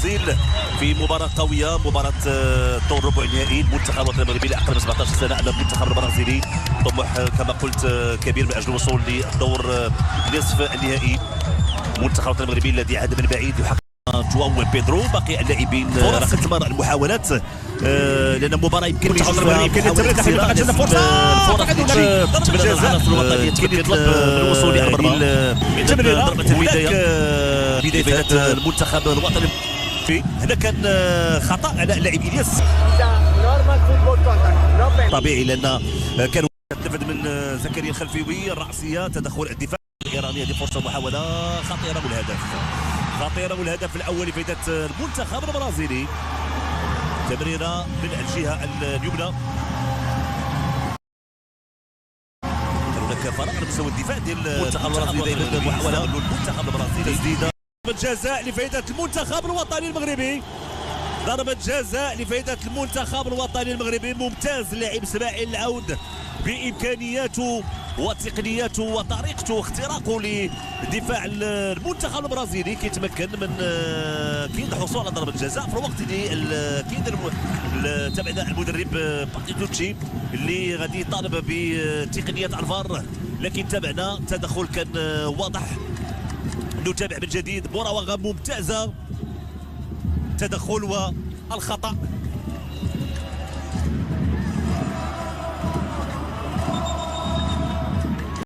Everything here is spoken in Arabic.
البرازيل في مباراة قوية، مباراة دور ربع نهائي. المنتخب الوطني المغربي لاقل من 17 سنة أمام المنتخب البرازيلي، طموح كما قلت كبير من أجل الوصول للدور نصف النهائي. المنتخب الوطني المغربي الذي عاد من بعيد يحقق جواو بيدرو. باقي اللاعبين راح تستمر المحاولات لأن المباراة يمكن التمرير فقط جاز فرصة ضربة الجزاء في الوطنية يمكن يطلب الوصول إلى المرمى. ضربة بداية المنتخب الوطني. هنا كان خطأ على اللاعب إلياس طبيعي لأن كانوا تلفت من زكريا الخلفيوي الرأسية. تدخل الدفاع الإيراني، هذه فرصة محاولة خطيرة والهدف خطيرة والهدف الأول لفائدة المنتخب البرازيلي. تمريرة من الجهة اليمنى. هناك فراغ على مستوى الدفاع ديال المنتخب البرازيلي. محاولة المنتخب البرازيلي. تسديدة ضربة جزاء لفائدة المنتخب الوطني المغربي. ضربة جزاء لفائدة المنتخب الوطني المغربي. ممتاز اللاعب اسماعيل العود بامكانياته وتقنياته وطريقته واختراقه لدفاع المنتخب البرازيلي. كيتمكن من كيد الحصول على ضربة جزاء في الوقت اللي كيدير تابعنا المدرب باتيتوتشي اللي غادي يطالب بتقنية الفار، لكن تابعنا التدخل كان واضح. نتابع من جديد مراوغة ممتازة، تدخل والخطأ